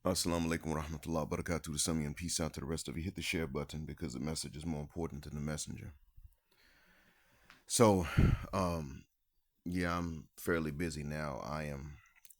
Assalamu alaikum wa rahmatullahi wa barakatuh to some and peace out to the rest of you. Hit the share button because the message is more important than the messenger. So, um, yeah, I'm fairly busy now. I am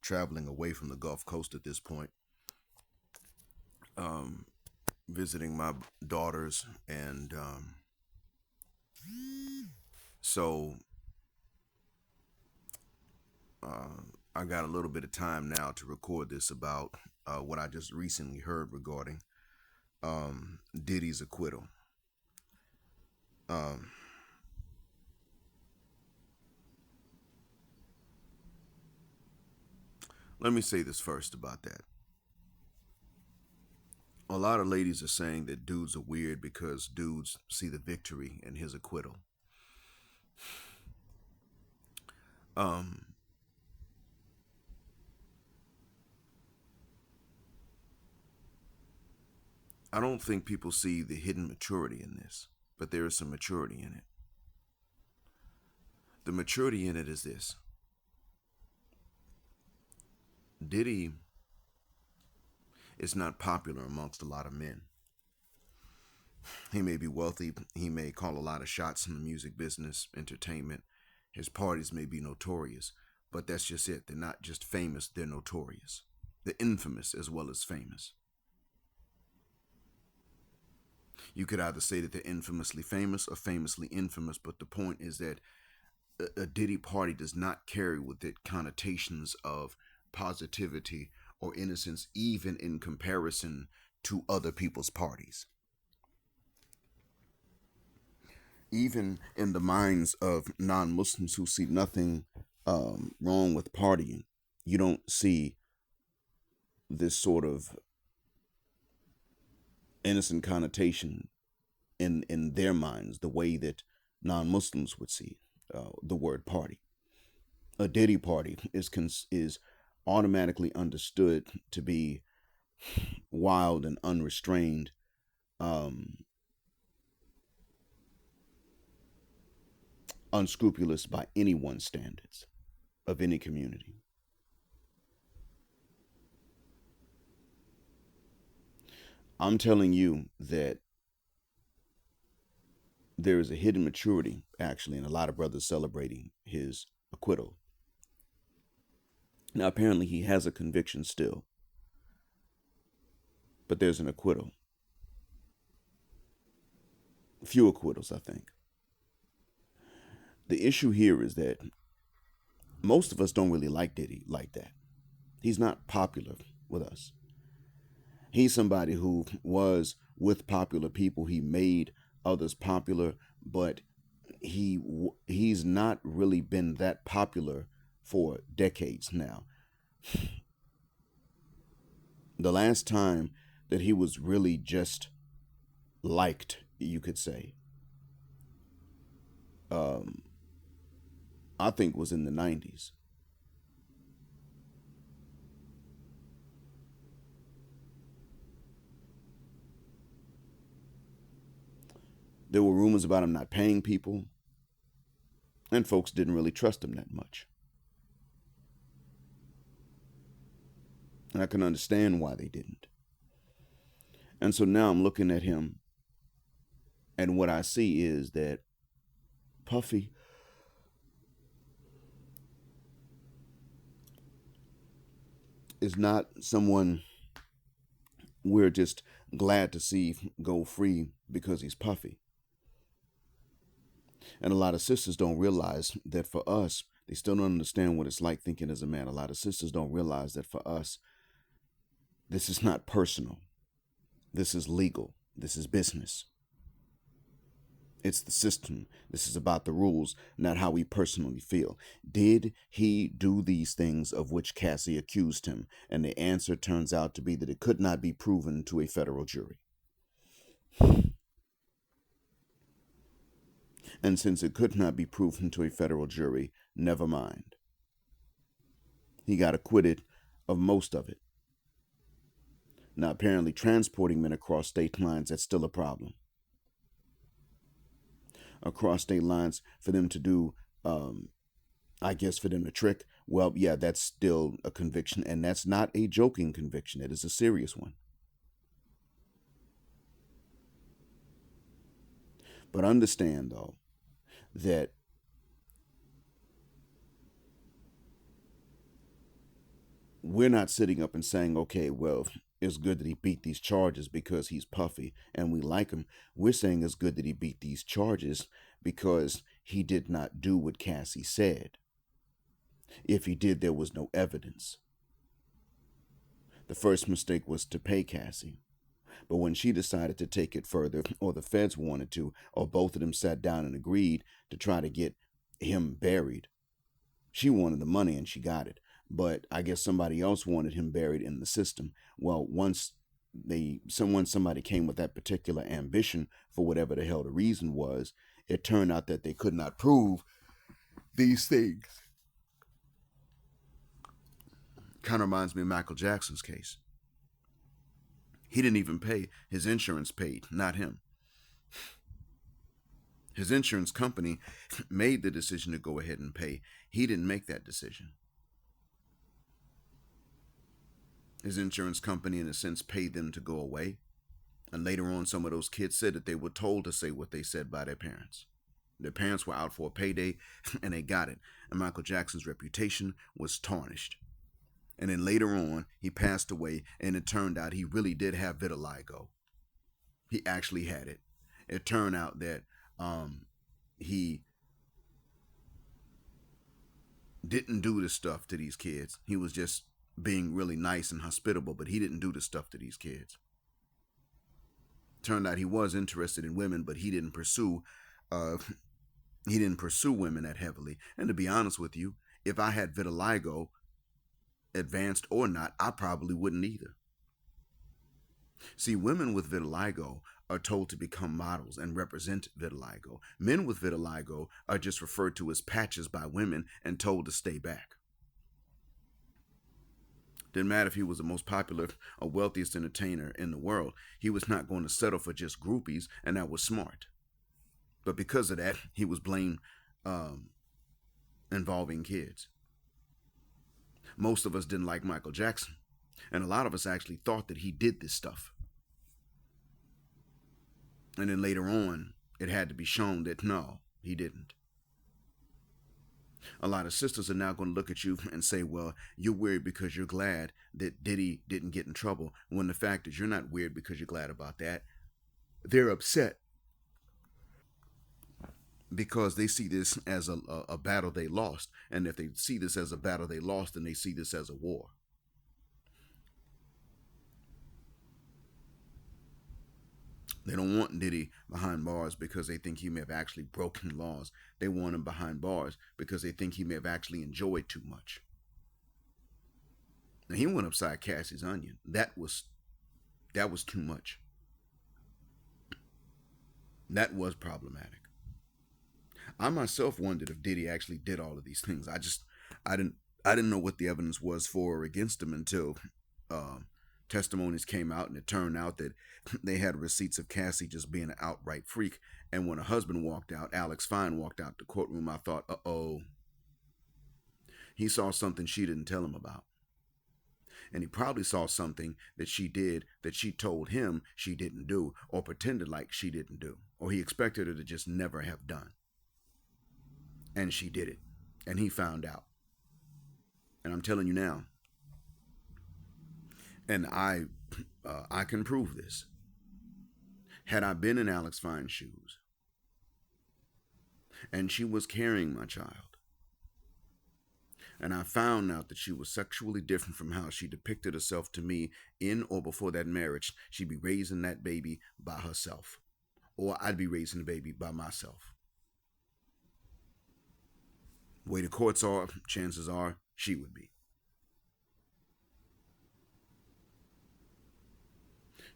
traveling away from the Gulf Coast at this point, um, visiting my daughters, and so uh, I got a little bit of time now to record this about what I just recently heard regarding Diddy's acquittal. Um, Let me say this first about that. A lot of ladies are saying that dudes are weird because dudes see the victory in his acquittal. Um, I don't think people see the hidden maturity in this, but there is some maturity in it. The maturity in it is this: Diddy is not popular amongst a lot of men. He may be wealthy, he may call a lot of shots in the music business, entertainment, his parties may be notorious, but that's just it. They're not just famous, they're notorious. They're infamous as well as famous. You could either say that they're infamously famous or famously infamous, but the point is that a Diddy party does not carry with it connotations of positivity or innocence, even in comparison to other people's parties. Even in the minds of non Muslims who see nothing wrong with partying, you don't see this sort of innocent connotation in their minds the way that non Muslims would see the word party. A Diddy party is automatically understood to be wild and unrestrained, um, unscrupulous by anyone's standards of any community. I'm telling you that there is a hidden maturity, actually, and a lot of brothers celebrating his acquittal. Now, apparently, he has a conviction still, but there's an acquittal. Few acquittals, I think. The issue here is that most of us don't really like Diddy like that. He's not popular with us. He's somebody who was with popular people. He made others popular, but he's not really been that popular for decades now. The last time that he was really just liked, you could say, um, I think was in the 90s. There were rumors about him not paying people, and folks didn't really trust him that much. And I can understand why they didn't. And so now I'm looking at him, and what I see is that Puffy is not someone we're just glad to see go free because he's Puffy. And a lot of sisters don't realize that for us, they still don't understand what it's like thinking as a man. A lot of sisters don't realize that for us, this is not personal. This is legal. This is business. It's the system. This is about the rules, not how we personally feel. Did he do these things of which Cassie accused him? And the answer turns out to be that it could not be proven to a federal jury. And since it could not be proven to a federal jury, never mind. He got acquitted of most of it. Now, apparently, transporting men across state lines, that's still a problem. Across state lines, for them to do I guess for them to trick, well, yeah, that's still a conviction, and that's not a joking conviction. It is a serious one. But understand, though, that we're not sitting up and saying, okay, well, it's good that he beat these charges because he's puffy and we like him. We're saying it's good that he beat these charges because he did not do what Cassie said. If he did, there was no evidence. The first mistake was to pay Cassie. But when she decided to take it further, or the feds wanted to, or both of them sat down and agreed to try to get him buried, she wanted the money and she got it. But I guess somebody else wanted him buried in the system. Well, once somebody came with that particular ambition for whatever the hell the reason was, it turned out that they could not prove these things. Kind of reminds me of Michael Jackson's case. He didn't even pay. His insurance paid, not him. His insurance company made the decision to go ahead and pay. He didn't make that decision. His insurance company, in a sense, paid them to go away. And later on, some of those kids said that they were told to say what they said by their parents. Their parents were out for a payday, and they got it. And Michael Jackson's reputation was tarnished. And then later on, he passed away, and it turned out he really did have vitiligo. He actually had it. It turned out that he didn't do the stuff to these kids. He was just being really nice and hospitable, but he didn't do the stuff to these kids. Turned out he was interested in women, but he didn't pursue women that heavily. And to be honest with you, if I had vitiligo, advanced or not, I probably wouldn't either. See, women with vitiligo are told to become models and represent vitiligo. Men with vitiligo are just referred to as patches by women and told to stay back. Didn't matter if he was the most popular or wealthiest entertainer in the world. He was not going to settle for just groupies, and that was smart. But because of that, he was blamed involving kids. Most of us didn't like Michael Jackson, and a lot of us actually thought that he did this stuff. And then later on, it had to be shown that no, he didn't. A lot of sisters are now going to look at you and say, well, you're weird because you're glad that Diddy didn't get in trouble, when the fact is you're not weird because you're glad about that. They're upset because they see this as a battle they lost. And if they see this as a battle they lost, then they see this as a war. They don't want Diddy behind bars because they think he may have actually broken laws. They want him behind bars because they think he may have actually enjoyed too much. Now, he went upside Cassie's onion. That was too much. That was problematic. I myself wondered if Diddy actually did all of these things. I didn't know what the evidence was for or against him until testimonies came out, and it turned out that they had receipts of Cassie just being an outright freak. And when her husband walked out, Alex Fine walked out the courtroom, I thought, uh-oh. He saw something she didn't tell him about. And he probably saw something that she did that she told him she didn't do, or pretended like she didn't do, or he expected her to just never have done. And she did it. And he found out. And I'm telling you now, and I can prove this. Had I been in Alex Fine's shoes, and she was carrying my child, and I found out that she was sexually different from how she depicted herself to me in or before that marriage, she'd be raising that baby by herself, or I'd be raising the baby by myself. The way the courts are, chances are she would be.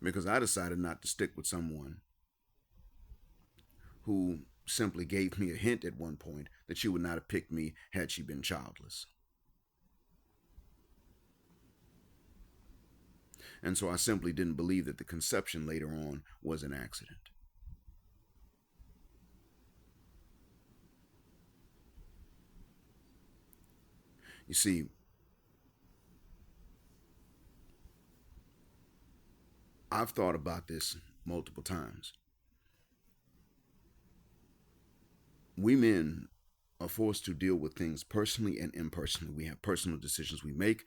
Because I decided not to stick with someone who simply gave me a hint at one point that she would not have picked me had she been childless. And so I simply didn't believe that the conception later on was an accident. You see, I've thought about this multiple times. We men are forced to deal with things personally and impersonally. We have personal decisions we make.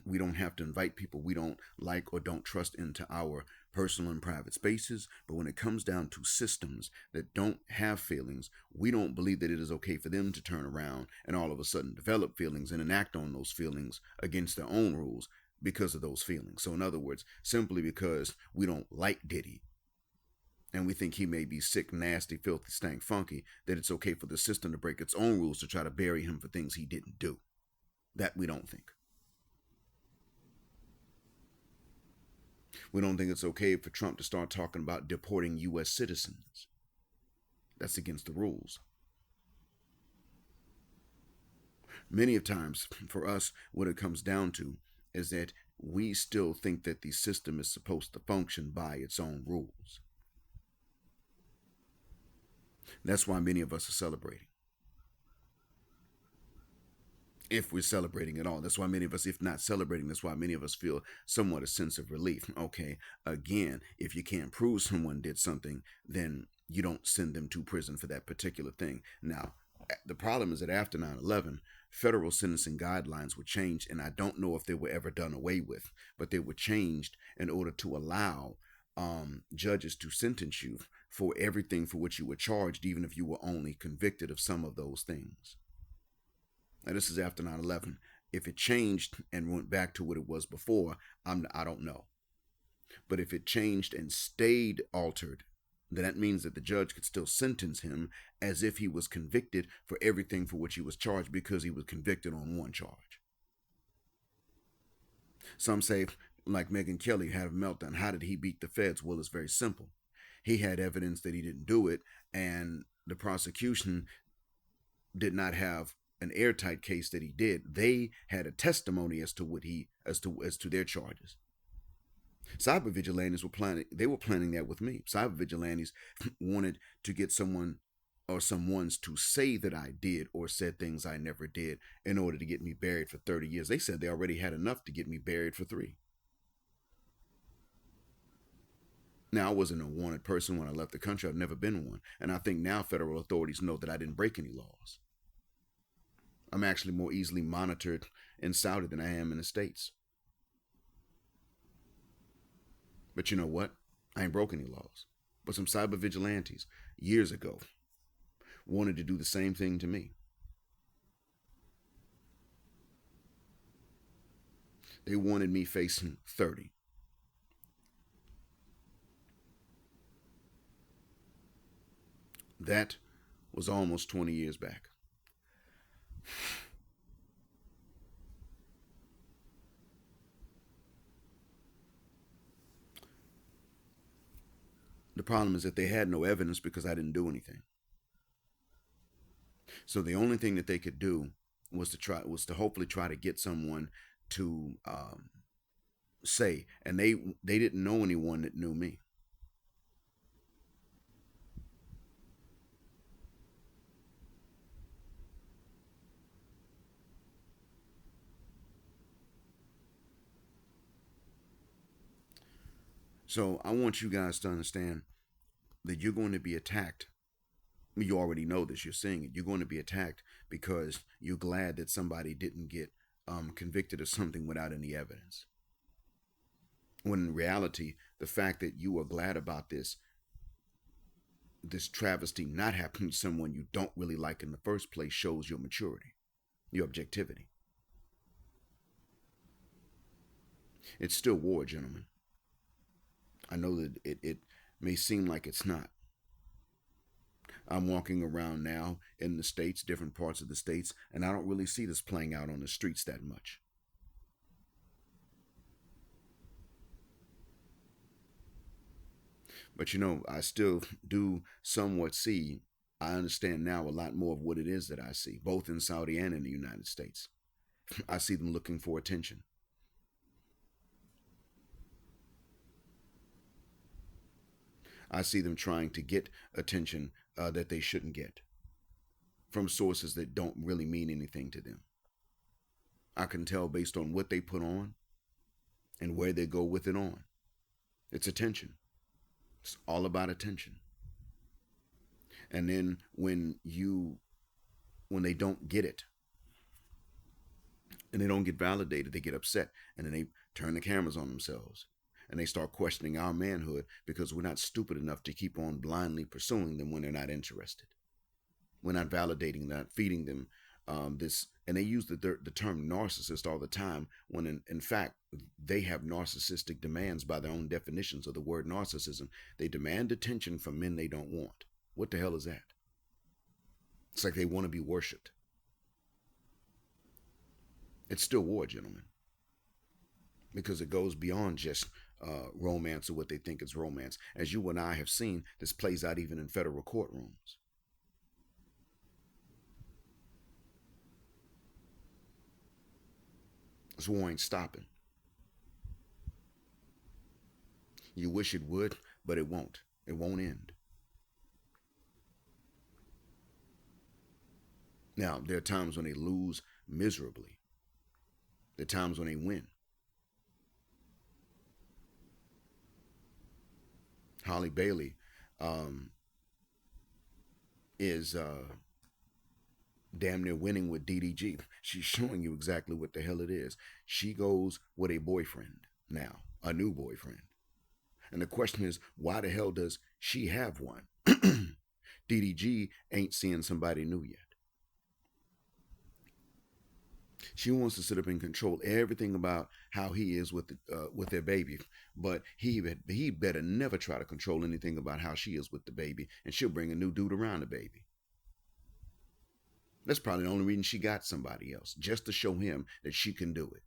We don't have to invite people we don't like or don't trust into our personal and private spaces. But when it comes down to systems that don't have feelings, we don't believe that it is okay for them to turn around and all of a sudden develop feelings and enact on those feelings against their own rules because of those feelings. So, in other words, simply because we don't like Diddy and we think he may be sick, nasty, filthy, stank, funky, that it's okay for the system to break its own rules to try to bury him for things he didn't do. That we don't think. We don't think it's okay for Trump to start talking about deporting U.S. citizens. That's against the rules. Many of times, for us, what it comes down to is that we still think that the system is supposed to function by its own rules. That's why many of us are celebrating. If we're celebrating at all. That's why many of us, if not celebrating, that's why many of us feel somewhat a sense of relief. Okay, again, if you can't prove someone did something, then you don't send them to prison for that particular thing. Now, the problem is that after 9/11, federal sentencing guidelines were changed, and I don't know if they were ever done away with, but they were changed in order to allow judges to sentence you for everything for which you were charged, even if you were only convicted of some of those things. Now, this is after 9/11. If it changed and went back to what it was before, I don't know. But if it changed and stayed altered, then that means that the judge could still sentence him as if he was convicted for everything for which he was charged because he was convicted on one charge. Some say, like Megyn Kelly had a meltdown. How did he beat the feds? Well, it's very simple. He had evidence that he didn't do it, and the prosecution did not have an airtight case that he did. They had a testimony as to what he as to their charges. Cyber vigilantes were planning. They were planning that with me. Cyber vigilantes wanted to get someone or someone's to say that I did or said things I never did in order to get me buried for 30 years. They said they already had enough to get me buried for 3. Now, I wasn't a wanted person when I left the country. I've never been one. And I think now federal authorities know that I didn't break any laws. I'm actually more easily monitored in Saudi than I am in the States. But you know what? I ain't broke any laws. But some cyber vigilantes years ago wanted to do the same thing to me. They wanted me facing 30. That was almost 20 years back. The problem is that they had no evidence because I didn't do anything. So the only thing that they could do was to hopefully try to get someone to say, and they didn't know anyone that knew me. So I want you guys to understand that you're going to be attacked. You already know this. You're seeing it. You're going to be attacked because you're glad that somebody didn't get convicted of something without any evidence. When in reality, the fact that you are glad about this travesty not happening to someone you don't really like in the first place shows your maturity, your objectivity. It's still war, gentlemen. I know that it may seem like it's not. I'm walking around now in the States, different parts of the States, and I don't really see this playing out on the streets that much. But you know, I still do somewhat see, I understand now a lot more of what it is that I see, both in Saudi and in the United States. I see them looking for attention. I see them trying to get attention that they shouldn't get from sources that don't really mean anything to them. I can tell based on what they put on and where they go with it on. It's attention. It's all about attention. And then when they don't get it and they don't get validated, they get upset and then they turn the cameras on themselves and they start questioning our manhood because we're not stupid enough to keep on blindly pursuing them when they're not interested. We're not validating, not feeding them this. And they use the term narcissist all the time when in fact they have narcissistic demands by their own definitions of the word narcissism. They demand attention from men they don't want. What the hell is that? It's like they want to be worshipped. It's still war, gentlemen, because it goes beyond just romance or what they think is romance. As you and I have seen, this plays out even in federal courtrooms. This war ain't stopping. You wish it would, but it won't. It won't end. Now, there are times when they lose miserably. There are times when they win. Holly Bailey is damn near winning with DDG. She's showing you exactly what the hell it is. She goes with a boyfriend now, a new boyfriend. And the question is, why the hell does she have one? DDG ain't seeing somebody new yet. She wants to sit up and control everything about how he is with their baby, but he better never try to control anything about how she is with the baby, and she'll bring a new dude around the baby. That's probably the only reason she got somebody else, just to show him that she can do it.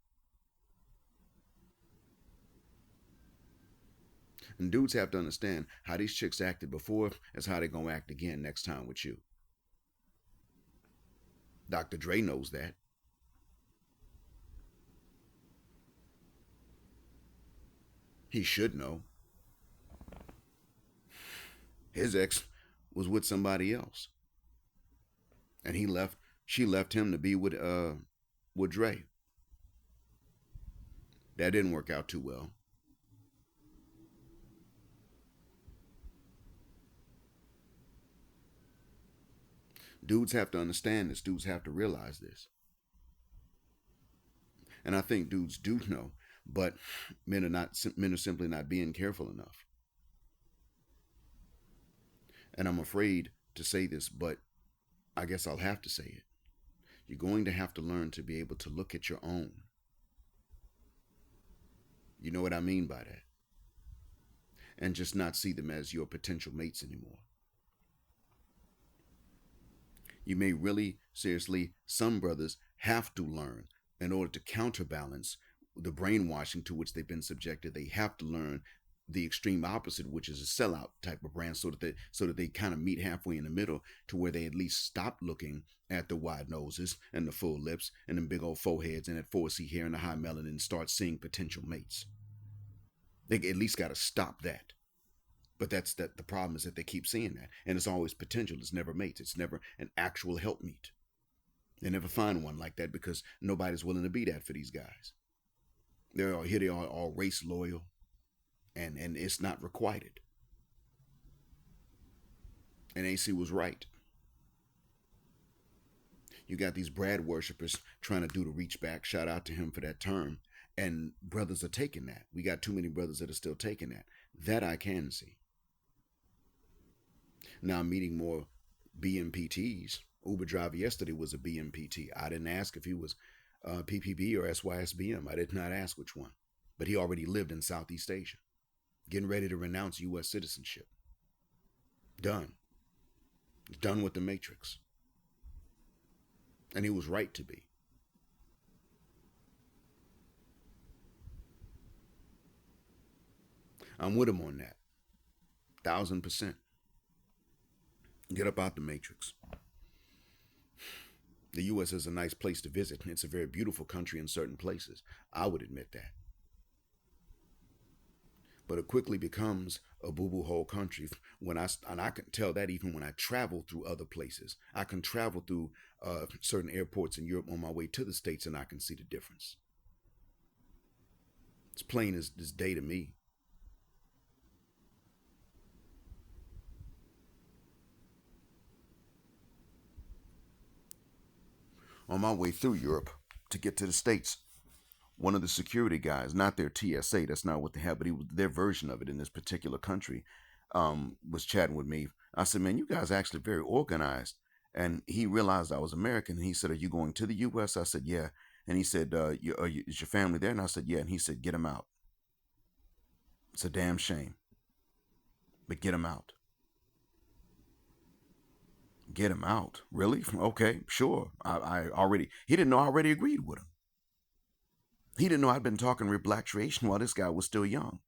And dudes have to understand how these chicks acted before is how they're going to act again next time with you. Dr. Dre knows that. He should know. His ex was with somebody else. And she left him to be with Dre. That didn't work out too well. Dudes have to understand this. Dudes have to realize this. And I think dudes do know, but men are simply not being careful enough. And I'm afraid to say this, but I guess I'll have to say it. You're going to have to learn to be able to look at your own. You know what I mean by that? And just not see them as your potential mates anymore. You may really, seriously, some brothers have to learn in order to counterbalance the brainwashing to which they've been subjected. They have to learn the extreme opposite, which is a sellout type of brand, so that they kind of meet halfway in the middle, to where they at least stop looking at the wide noses and the full lips and them big old foreheads and that 4C hair and the high melanin, and start seeing potential mates. They at least got to stop that. But the problem is that they keep seeing that, and it's always potential. It's never mates. It's never an actual helpmeet. They never find one like that because nobody's willing to be that for these guys. They are all race loyal, and it's not requited. And AC was right. You got these Brad worshippers trying to do the reach back. Shout out to him for that term. And brothers are taking that. We got too many brothers that are still taking that. That I can see. Now I'm meeting more BMPTs. Uber driver yesterday was a BMPT. I didn't ask if he was PPB or SYSBM. I did not ask which one. But he already lived in Southeast Asia, getting ready to renounce U.S. citizenship. Done. Done with the Matrix. And he was right to be. I'm with him on that. 1,000%. Get up out the Matrix. The U.S. is a nice place to visit. It's a very beautiful country in certain places. I would admit that. But it quickly becomes a boo-boo hole country and I can tell that even when I travel through other places. I can travel through certain airports in Europe on my way to the States, and I can see the difference. It's plain as this day to me. On my way through Europe to get to the States, one of the security guys, not their TSA, that's not what they have, but he was their version of it in this particular country, was chatting with me. I said, "Man, you guys are actually very organized." And he realized I was American, and he said, "Are you going to the U.S.?" I said, "Yeah." And he said, "Is your family there?" And I said, "Yeah." And he said, "Get them out. It's a damn shame, but get them out. Get them out. Really? Okay, sure." I already, he didn't know I already agreed with him. He didn't know I'd been talking repatriation while this guy was still young.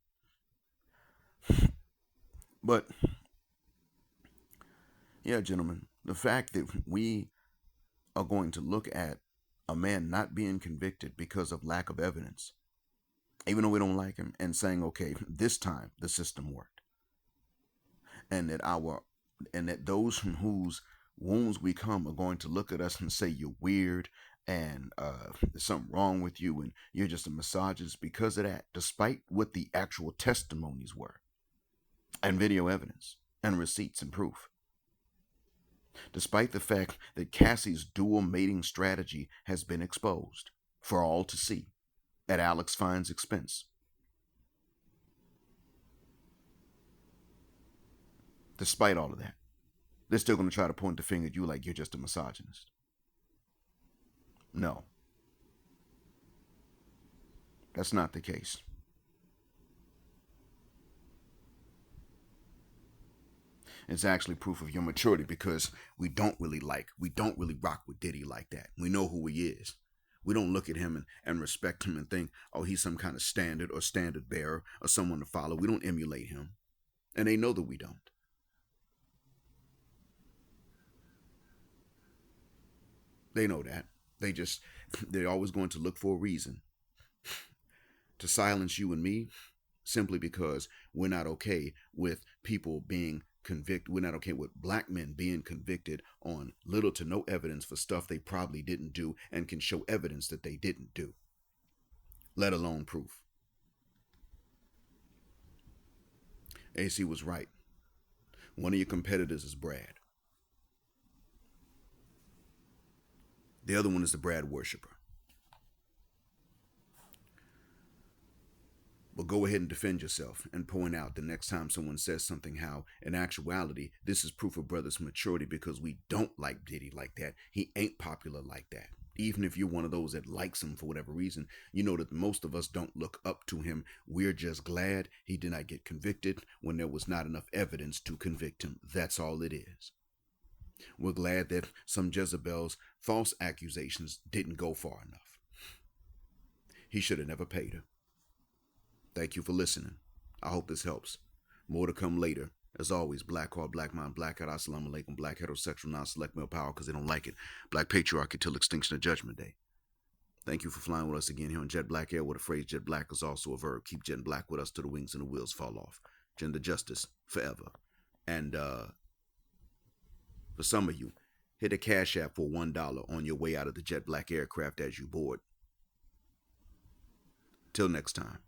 But yeah, gentlemen, the fact that we are going to look at a man not being convicted because of lack of evidence, even though we don't like him, and saying, okay, this time the system worked, and that those from whose wounds we come are going to look at us and say you're weird and there's something wrong with you and you're just a misogynist because of that, despite what the actual testimonies were and video evidence and receipts and proof. Despite the fact that Cassie's dual mating strategy has been exposed for all to see at Alex Fine's expense. Despite all of that, they're still going to try to point the finger at you like you're just a misogynist. No, that's not the case. It's actually proof of your maturity because we don't really rock with Diddy like that. We know who he is. We don't look at him and respect him and think, oh, he's some kind of standard or standard bearer or someone to follow. We don't emulate him. And they know that we don't. They know that. They're always going to look for a reason to silence you and me simply because we're not okay with people being convicted. We're not okay with black men being convicted on little to no evidence for stuff they probably didn't do and can show evidence that they didn't do, let alone proof. AC was right. One of your competitors is Brad. The other one is the Brad worshiper. But go ahead and defend yourself and point out the next time someone says something how, in actuality, this is proof of brother's maturity because we don't like Diddy like that. He ain't popular like that. Even if you're one of those that likes him for whatever reason, you know that most of us don't look up to him. We're just glad he did not get convicted when there was not enough evidence to convict him. That's all it is. We're glad that some Jezebel's false accusations didn't go far enough. He should have never paid her. Thank you for listening. I hope this helps. More to come later. As always, Black Heart, Black Mind, Black Hat, Assalamu Alaikum, Black Heterosexual, Non-Select Male Power because they don't like it. Black Patriarchy till extinction of Judgment Day. Thank you for flying with us again here on Jet Black Air, where the phrase Jet Black is also a verb. Keep Jet Black with us till the wings and the wheels fall off. Gender justice forever. And for some of you, hit a Cash App for $1 on your way out of the Jet Black aircraft as you board. Till next time.